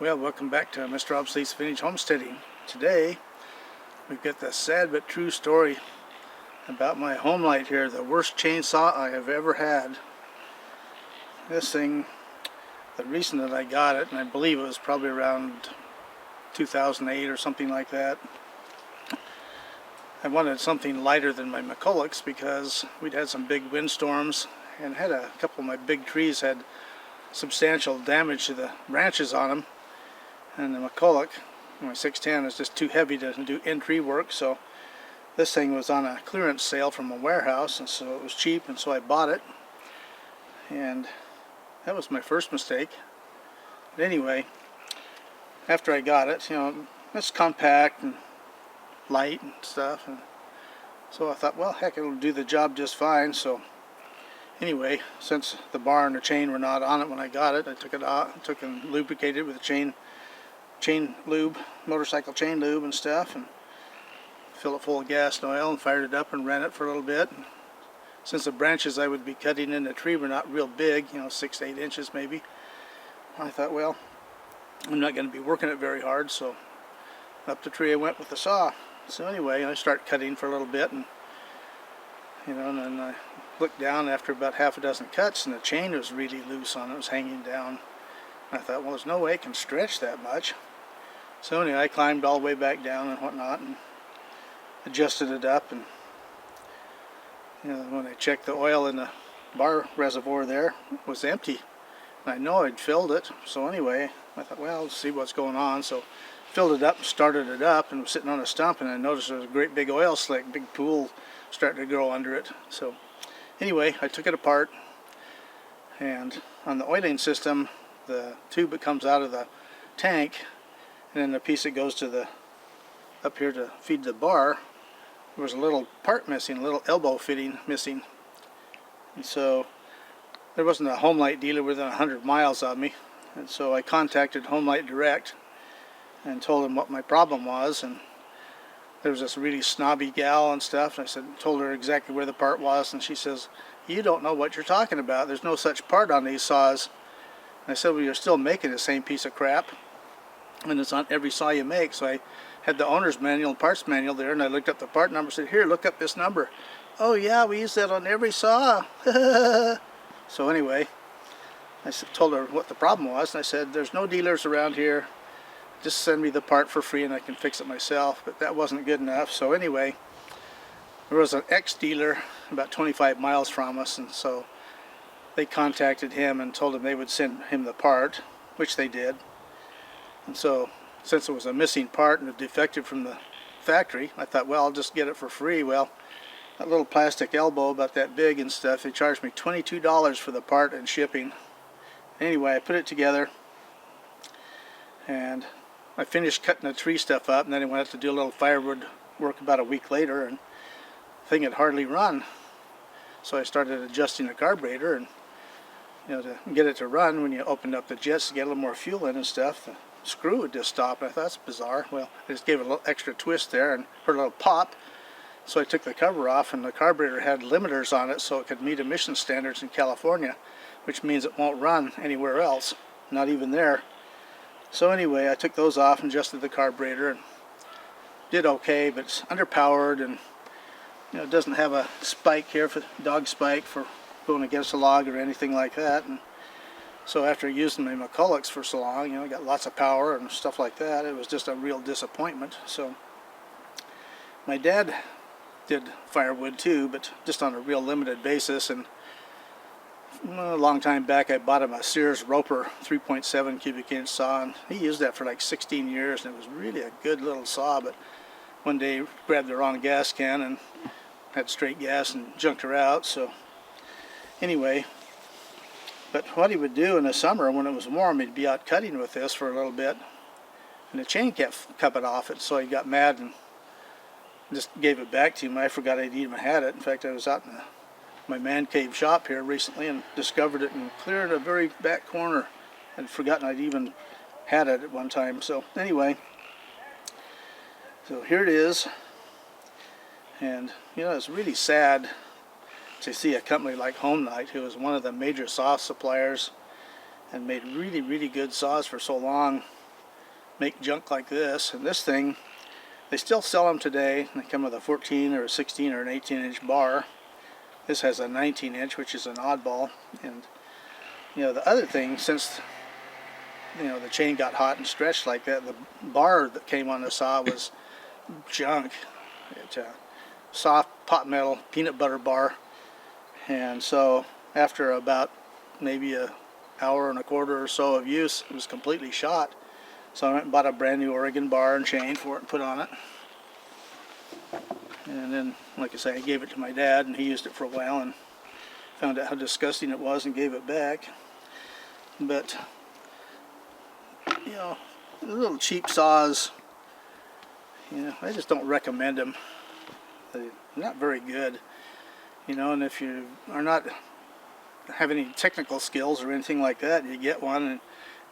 Well, welcome back to Mr. Obsolete's Vintage Homesteading. Today, we've got the sad but true story about my Homelite here, the worst chainsaw I have ever had. This thing, the reason that I got it, and I believe it was probably around 2008 or something like that, I wanted something lighter than my McCullochs because we'd had some big windstorms and had a couple of my big trees had substantial damage to the branches on them. And the McCulloch, my 610, is just too heavy to do in-tree work, so this thing was on a clearance sale from a warehouse, and so it was cheap, and so I bought it. And that was my first mistake. But anyway, after I got it, it's compact and light and stuff, and so I thought, well, heck, it'll do the job just fine. So anyway, since the bar and the chain were not on it when I got it, I took it out, took and lubricated it with a chain lube, motorcycle chain lube and stuff, and filled it full of gas and oil and fired it up and ran it for a little bit. And since the branches I would be cutting in the tree were not real big, 6 to 8 inches maybe, I thought, well, I'm not going to be working it very hard, so up the tree I went with the saw. So anyway, I started cutting for a little bit, and and then I looked down after about half a dozen cuts, and the chain was really loose on it. It was hanging down. I thought, well, there's no way it can stretch that much. So anyway, I climbed all the way back down and whatnot and adjusted it up, and when I checked the oil in the bar reservoir there, it was empty. And I know I'd filled it. So anyway, I thought, well, let's see what's going on. So filled it up, started it up, and was sitting on a stump, and I noticed there was a great big oil slick, big pool starting to grow under it. So anyway, I took it apart, and on the oiling system, the tube that comes out of the tank, and then the piece that goes to the up here to feed the bar, there was a little part missing, a little elbow fitting missing. And so there wasn't a Homelite dealer within 100 miles of me, and so I contacted Homelite Direct and told them what my problem was. And there was this really snobby gal and stuff, and told her exactly where the part was, and she says, "You don't know what you're talking about. There's no such part on these saws." And I said, "Well, you're still making the same piece of crap, and it's on every saw you make." So I had the owner's manual, parts manual there, and I looked up the part number, said, "Here, look up this number." "Oh yeah, we use that on every saw." So anyway, I told her what the problem was, and I said, "There's no dealers around here. Just send me the part for free and I can fix it myself." But that wasn't good enough. So anyway, there was an ex-dealer about 25 miles from us, and so they contacted him and told him they would send him the part, which they did. And so since it was a missing part and a defective from the factory, I thought, well, I'll just get it for free. Well, that little plastic elbow about that big and stuff, they charged me $22 for the part and shipping. Anyway, I put it together, and I finished cutting the tree stuff up, and then I went out to do a little firewood work about a week later, and the thing had hardly run. So I started adjusting the carburetor, and to get it to run, when you opened up the jets to get a little more fuel in and stuff, the screw would just stop. And I thought, that's bizarre. Well, I just gave it a little extra twist there and heard a little pop. So I took the cover off, and the carburetor had limiters on it so it could meet emission standards in California, which means it won't run anywhere else, not even there. So anyway, I took those off and adjusted the carburetor and did okay, but it's underpowered, and it doesn't have a spike here, for dog spike for going against a log or anything like that. And so after using my McCullochs for so long, I got lots of power and stuff like that. It was just a real disappointment. So my dad did firewood too, but just on a real limited basis. And a long time back, I bought him a Sears Roper 3.7 cubic inch saw, and he used that for like 16 years, and it was really a good little saw. But one day, grabbed the wrong gas can and had straight gas and junked her out. So anyway, but what he would do in the summer when it was warm, he'd be out cutting with this for a little bit, and the chain kept coming off it. So he got mad and just gave it back to him. I forgot I'd even had it. In fact, I was out in my man cave shop here recently and discovered it and cleared a very back corner. I'd forgotten I'd even had it at one time. So anyway, so here it is. And it's really sad to see a company like Homelite, who was one of the major saw suppliers and made really, really good saws for so long, make junk like this. And this thing, they still sell them today. They come with a 14 or a 16 or an 18-inch bar. This has a 19-inch, which is an oddball. And you know, the other thing, since you know the chain got hot and stretched like that, the bar that came on the saw was junk. It's a soft pot metal peanut butter bar. And so after about maybe an hour and a quarter or so of use, it was completely shot. So I went and bought a brand new Oregon bar and chain for it and put on it. And then, like I say, I gave it to my dad, and he used it for a while and found out how disgusting it was and gave it back. But, you know, the little cheap saws, you know, I just don't recommend them. They're not very good. You know, and if you are not have any technical skills or anything like that, you get one and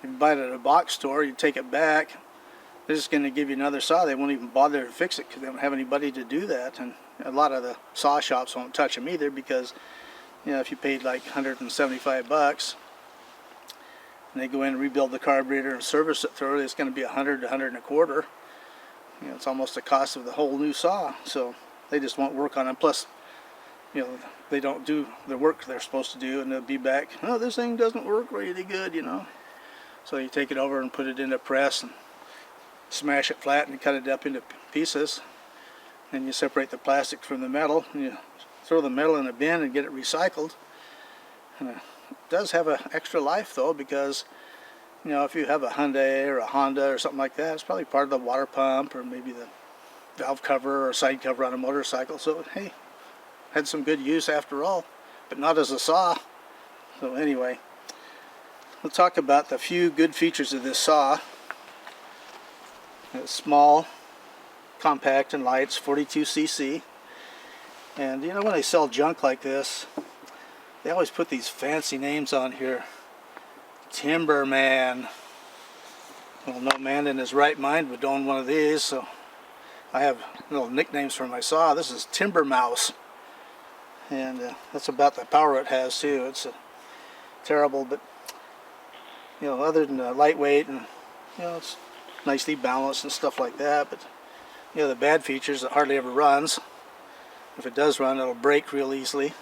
you buy it at a box store, you take it back, they're just going to give you another saw. They won't even bother to fix it because they don't have anybody to do that. And a lot of the saw shops won't touch them either because, you know, if you paid like $175 and they go in and rebuild the carburetor and service it thoroughly, it's going to be $100 to $125. You know, it's almost the cost of the whole new saw. So they just won't work on them. Plus, you know, they don't do the work they're supposed to do, and they'll be back, oh, this thing doesn't work really good, you know. So you take it over and put it in a press and smash it flat and cut it up into pieces. And you separate the plastic from the metal, and you throw the metal in a bin and get it recycled. And it does have an extra life though, because you know, if you have a Hyundai or a Honda or something like that, it's probably part of the water pump or maybe the valve cover or side cover on a motorcycle. So hey, had some good use after all, but not as a saw. So anyway, we'll talk about the few good features of this saw. It's small, compact, and light. It's 42cc. And you know, when they sell junk like this, they always put these fancy names on here. Timberman. Well, no man in his right mind would own one of these, so I have little nicknames for my saw. This is Timber Mouse. And that's about the power it has too. It's terrible, but you know, other than lightweight and you know, it's nicely balanced and stuff like that. But you know, the bad features, it hardly ever runs. If it does run, it'll break real easily.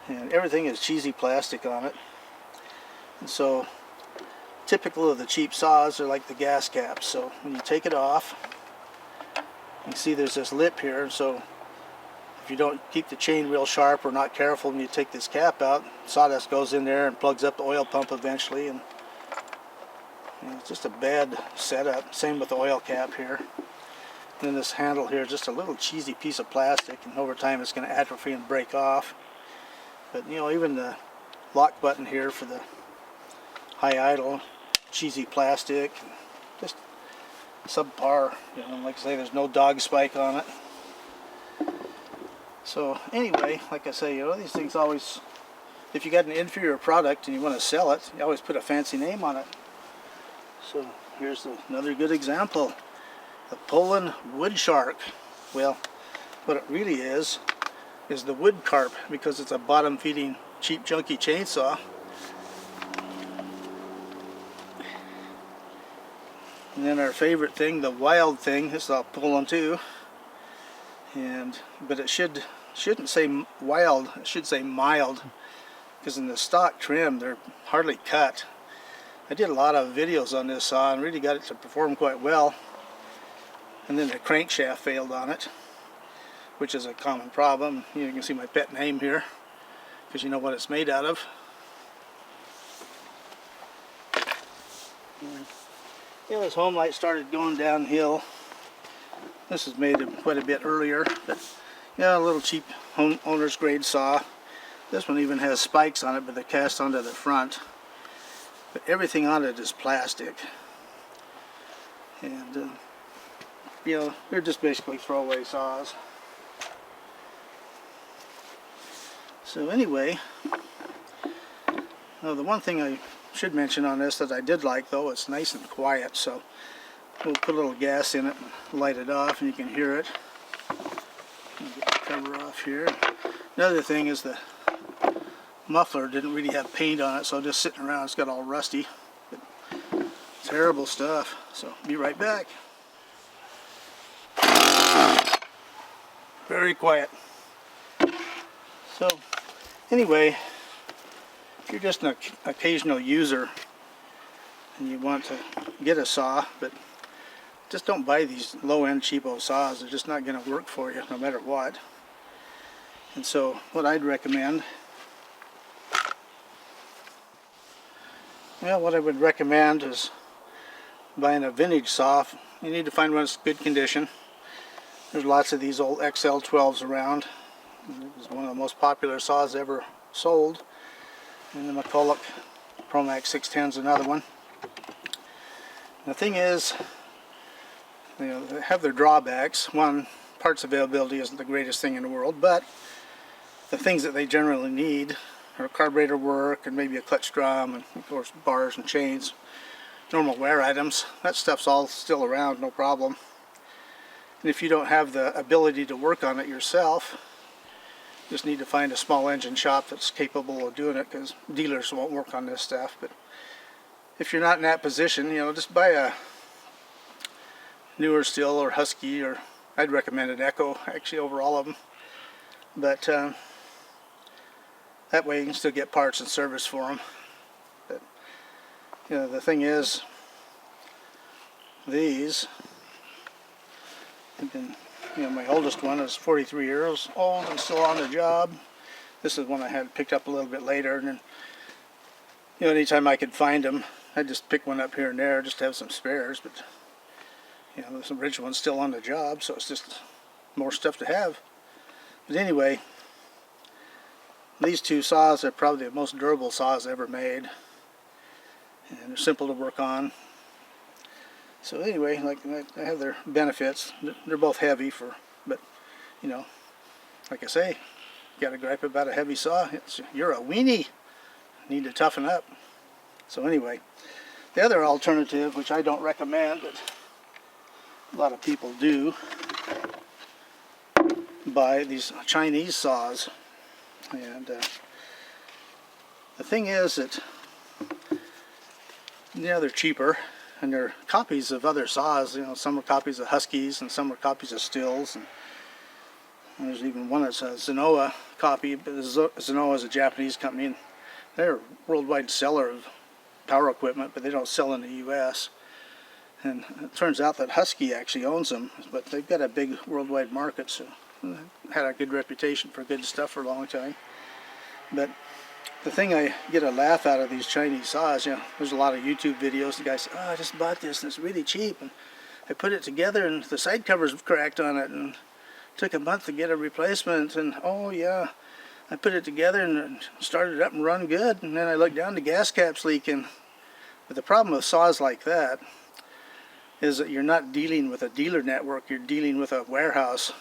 And everything is cheesy plastic on it. And so, typical of the cheap saws are like the gas caps. So when you take it off, you see there's this lip here. So if you don't keep the chain real sharp or not careful when you take this cap out, sawdust goes in there and plugs up the oil pump eventually, and you know, it's just a bad setup. Same with the oil cap here. And then this handle here is just a little cheesy piece of plastic, and over time it's going to atrophy and break off. But you know, even the lock button here for the high idle, cheesy plastic, just subpar. You know, like I say, there's no dog spike on it. So anyway, like I say, you know, these things always, if you got an inferior product and you want to sell it, you always put a fancy name on it. So here's another good example. The Poulons wood shark. Well, what it really is the wood carp, because it's a bottom feeding cheap junky chainsaw. And then our favorite thing, the wild thing, is the Poulon too. But it shouldn't say wild, it should say mild, because in the stock trim they're hardly cut. I did a lot of videos on this saw and really got it to perform quite well. And then the crankshaft failed on it, which is a common problem. You can see my pet name here, because you know what it's made out of. Yeah, this Homelight started going downhill. This is made quite a bit earlier, but yeah, a little cheap owner's grade saw. This one even has spikes on it, but they're cast onto the front. But everything on it is plastic. And you know, they're just basically throwaway saws. So anyway, the one thing I should mention on this that I did like, though, it's nice and quiet. So we'll put a little gas in it and light it off, and you can hear it. Get the cover off here. Another thing is the muffler didn't really have paint on it, so just sitting around, it's got all rusty. But it's terrible stuff. So be right back. Very quiet. So anyway, if you're just an occasional user and you want to get a saw, but just don't buy these low-end cheapo saws. They're just not going to work for you no matter what. And so what I'd recommend, well, what I would recommend is buying a vintage saw. You need to find one that's good condition. There's lots of these old XL12s around. It's one of the most popular saws ever sold. And the McCulloch Promax 610 is another one. And the thing is, you know, they have their drawbacks. One, parts availability isn't the greatest thing in the world, but the things that they generally need are carburetor work and maybe a clutch drum and of course bars and chains, normal wear items. That stuff's all still around, no problem. And if you don't have the ability to work on it yourself, you just need to find a small engine shop that's capable of doing it, because dealers won't work on this stuff. But if you're not in that position, you know, just buy a newer Stihl or Husky, or I'd recommend an Echo actually over all of them. But that way you can still get parts and service for them. But you know, the thing is, these have been, you know, my oldest one is 43 years old and still on the job. This is one I had picked up a little bit later, and then, you know, anytime I could find them, I'd just pick one up here and there just to have some spares. But you know, this original one's still on the job, so it's just more stuff to have. But anyway, these two saws are probably the most durable saws ever made, and they're simple to work on. So anyway, like, they have their benefits. They're both heavy but you know, like I say, you got to gripe about a heavy saw. You're a weenie. You need to toughen up. So anyway, the other alternative, which I don't recommend, but a lot of people do, buy these Chinese saws. And the thing is that, yeah, they're cheaper, and they're copies of other saws. You know, some are copies of Huskies and some are copies of Stihls, and there's even one that's a Zenoa copy. But Zenoa is a Japanese company, and they're a worldwide seller of power equipment, but they don't sell in the US. And it turns out that Husky actually owns them, but they've got a big worldwide market, so had a good reputation for good stuff for a long time. But the thing I get a laugh out of these Chinese saws, you know, there's a lot of YouTube videos. The guy says, "Oh, I just bought this and it's really cheap, and I put it together and the side cover's cracked on it, and it took a month to get a replacement, and oh yeah, I put it together and started it up and run good, and then I looked down, the gas cap's leaking." But the problem with saws like that is that you're not dealing with a dealer network, you're dealing with a warehouse.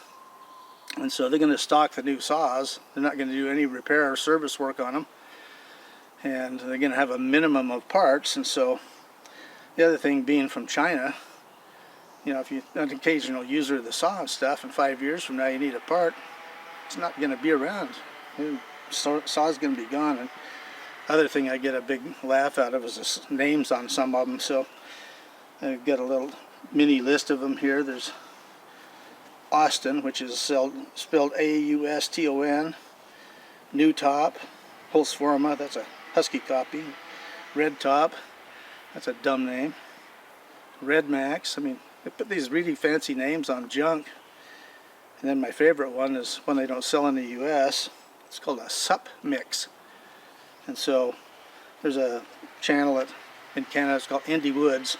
And so they're going to stock the new saws. They're not going to do any repair or service work on them. And they're going to have a minimum of parts. And so the other thing, being from China, you know, if you're an occasional user of the saw and stuff, and 5 years from now you need a part, it's not going to be around. The saw's going to be gone. And other thing I get a big laugh out of is the names on some of them. So I've got a little mini list of them here. There's Austin, which is spelled A-U-S-T-O-N. New Top. Pulsforma, that's a Husky copy. Red Top, that's a dumb name. Red Max, I mean, they put these really fancy names on junk. And then my favorite one is one they don't sell in the US. It's called a Sup Mix. And so there's a channel in Canada, it's called Indy Woods.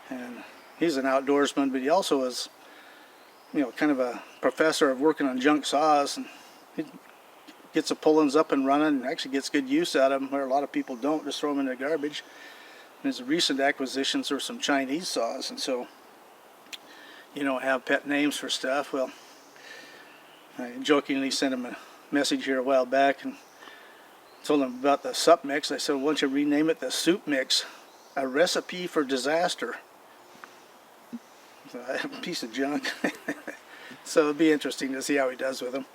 And he's an outdoorsman, but he also is, you know, kind of a professor of working on junk saws, and he gets the Poulons up and running and actually gets good use out of them, where a lot of people don't, just throw them in the garbage. And his recent acquisitions are some Chinese saws, and so, you know, have pet names for stuff. Well, I jokingly sent him a message here a while back and told him about the Sup Mix. I said, "Why don't you rename it the Soup Mix, a recipe for disaster?" A piece of junk. So it'll be interesting to see how he does with them.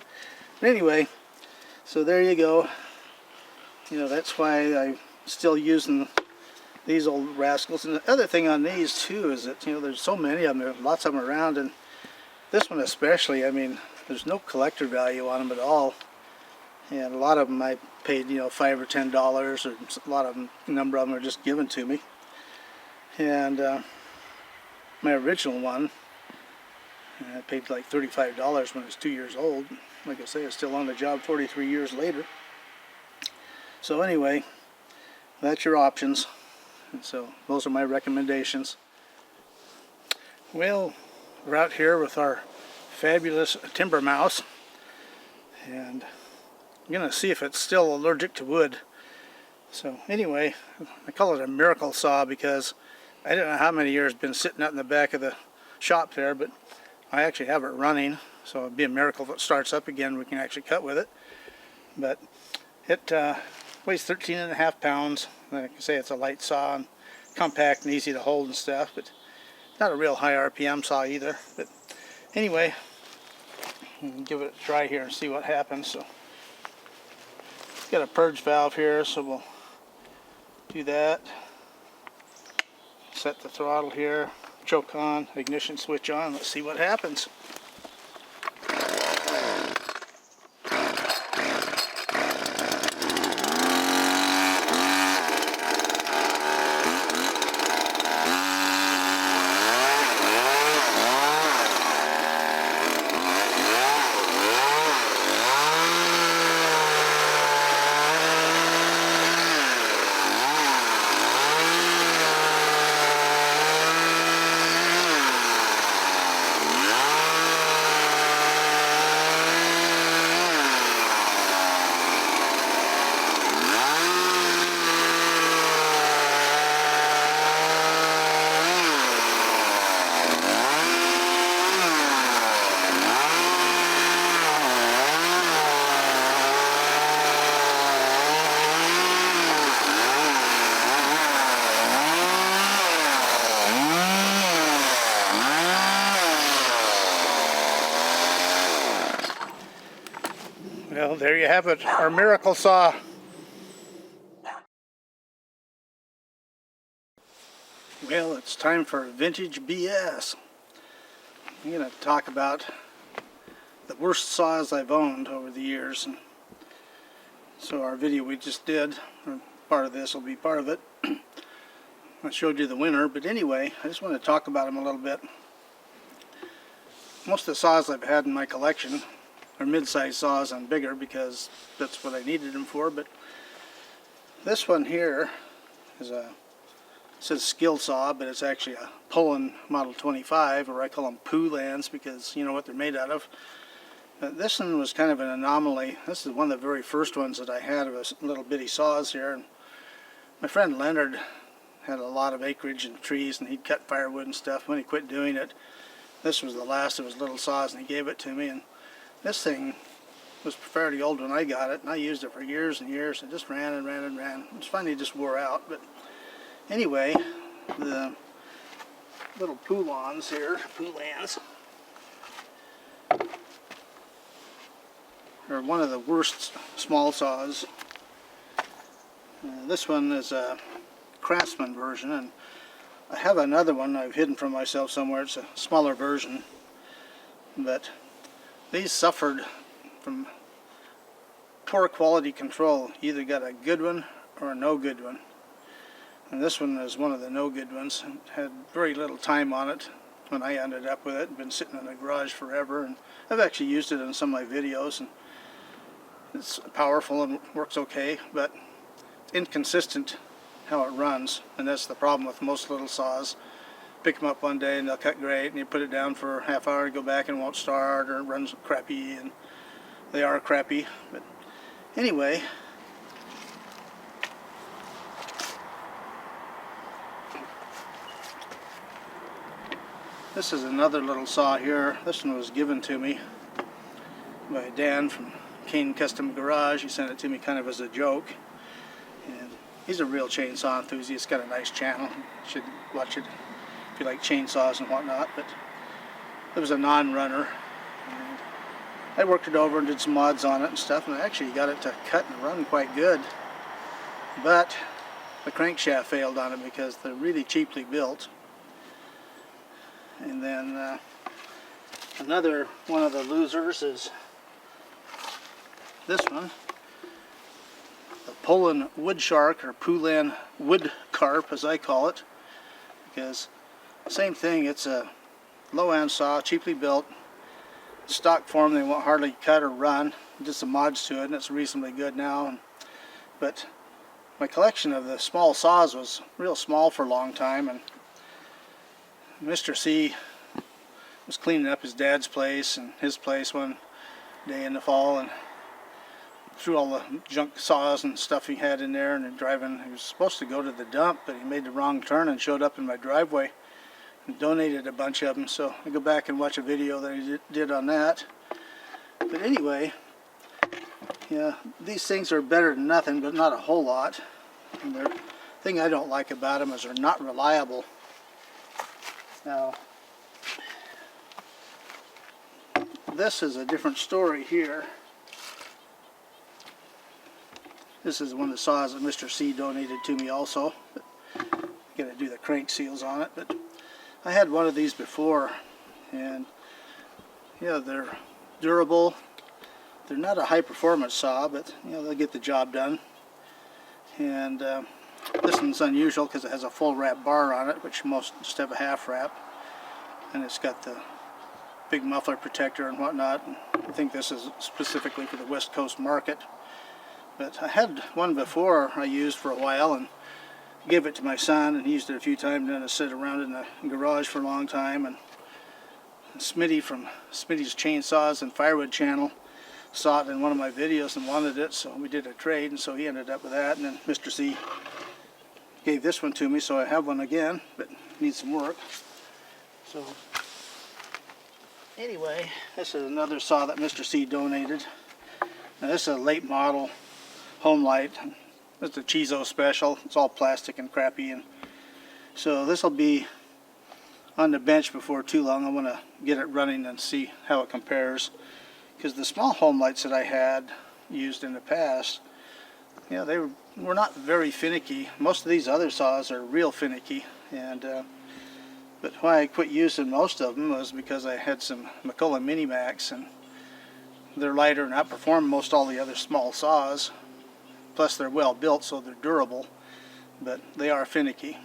But anyway, so there you go. You know, that's why I'm still using these old rascals. And the other thing on these too is that, you know, there's so many of them, there's lots of them around, and this one especially, I mean, there's no collector value on them at all. And a lot of them I paid, you know, $5 or $10, or a lot of them, a number of them are just given to me. And my original one, I paid like $35 when it was 2 years old. Like I say, it's still on the job 43 years later. So anyway, that's your options. And so those are my recommendations. Well, we're out here with our fabulous timber mouse, and I'm gonna see if it's still allergic to wood. So anyway, I call it a miracle saw because I don't know how many years it's been sitting out in the back of the shop there, but I actually have it running, so it'd be a miracle if it starts up again. We can actually cut with it. But it weighs 13.5 pounds. Like I say, it's a light saw and compact and easy to hold and stuff, but not a real high RPM saw either. But anyway, we'll give it a try here and see what happens. So got a purge valve here, so we'll do that. Set the throttle here, choke on, ignition switch on. Let's see what happens. Well, there you have it, our miracle saw. Well, it's time for vintage BS. I'm going to talk about the worst saws I've owned over the years. And so our video we just did, or part of this will be part of it. I showed you the winner, but anyway, I just want to talk about them a little bit. Most of the saws I've had in my collection are mid-sized saws and bigger because that's what I needed them for, but this one here is it says skill saw, but it's actually a Poulons Model 25, or I call them Poulons because you know what they're made out of. But this one was kind of an anomaly. This is one of the very first ones that I had of a little bitty saws here. And my friend Leonard had a lot of acreage and trees, and he'd cut firewood and stuff. When he quit doing it, this was the last of his little saws, and he gave it to me. And this thing was fairly old when I got it, and I used it for years and years. It just ran and ran and ran. It finally just wore out. But anyway, the little Poulons here, Poulons, are one of the worst small saws. This one is a Craftsman version, and I have another one I've hidden from myself somewhere. It's a smaller version, but these suffered from poor quality control. You either got a good one or a no good one. And this one is one of the no good ones. It had very little time on it when I ended up with it. It's been sitting in the garage forever, and I've actually used it in some of my videos, and it's powerful and works okay, but it's inconsistent how it runs, and that's the problem with most little saws. Pick them up one day and they'll cut great, and you put it down for a half hour, go back and it won't start, or it runs crappy, and they are crappy. But anyway, this is another little saw here. This one was given to me by Dan from Kane Custom Garage. He sent it to me kind of as a joke, and he's a real chainsaw enthusiast. He's got a nice channel. You should watch it if you like chainsaws and whatnot. But it was a non-runner, and I worked it over and did some mods on it and stuff, and I actually got it to cut and run quite good. But the crankshaft failed on it because they're really cheaply built. And then another one of the losers is this one, the Poulon wood shark, or Poulon wood carp as I call it, because same thing, it's a low-end saw, cheaply built, stock form. They won't hardly cut or run, did some mods to it and it's reasonably good now. But my collection of the small saws was real small for a long time, and Mr. C was cleaning up his dad's place and his place one day in the fall, and threw all the junk saws and stuff he had in there, and he was supposed to go to the dump, but he made the wrong turn and showed up in my driveway and donated a bunch of them. So I go back and watch a video that he did on that. But anyway, yeah, these things are better than nothing, but not a whole lot. And the thing I don't like about them is they're not reliable. Now, this is a different story here. This is one of the saws that Mr. C donated to me also. Got to do the crank seals on it, but I had one of these before, and yeah, they're durable. They're not a high performance saw, but you know, they'll get the job done. And this one's unusual because it has a full wrap bar on it, which most just have a half wrap, and it's got the big muffler protector and whatnot. I think this is specifically for the West Coast market. But I had one before I used for a while and gave it to my son, and he used it a few times, and then it sit around in the garage for a long time. And Smitty from Smitty's Chainsaws and Firewood channel saw it in one of my videos and wanted it, so we did a trade, and so he ended up with that. And then Mr. C gave this one to me, so I have one again, but needs some work. So anyway, this is another saw that Mr. C donated. Now this is a late model Homelite. It's a Chizo special. It's all plastic and crappy, and so this will be on the bench before too long. I want to get it running and see how it compares, because the small Homelites that I had used in the past, you know, they were not very finicky. Most of these other saws are real finicky, and but why I quit using most of them was because I had some McCulloch Mini-Max, and they're lighter and outperform most all the other small saws. Plus they're well built, so they're durable, but they are finicky.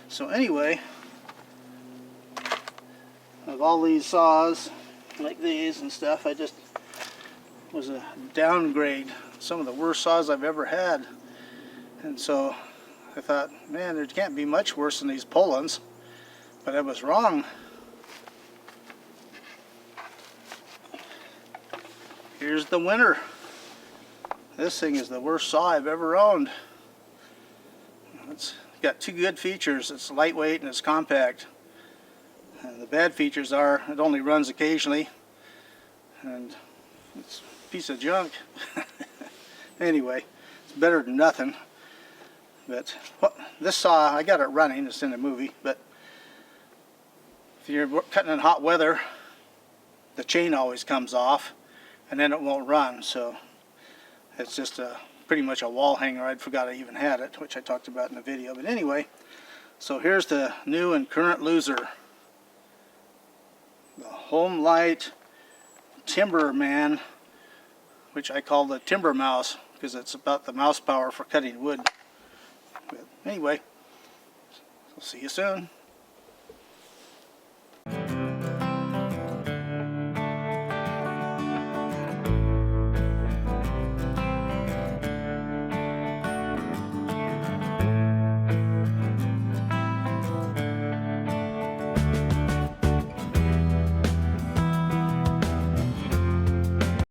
So anyway, of all these saws like these and stuff, I just was a downgrade. Some of the worst saws I've ever had. And so I thought, man, there can't be much worse than these Poulons. But I was wrong. Here's the winner. This thing is the worst saw I've ever owned. It's got two good features. It's lightweight and it's compact. And the bad features are it only runs occasionally, and it's a piece of junk. Anyway, it's better than nothing. But this saw, I got it running. It's in the movie. But if you're cutting in hot weather, the chain always comes off, and then it won't run. So it's just pretty much a wall hanger. I forgot I even had it, which I talked about in the video. But anyway, so here's the new and current loser. The Homelite Timberman, which I call the Timber Mouse, because it's about the mouse power for cutting wood. But anyway, I'll see you soon.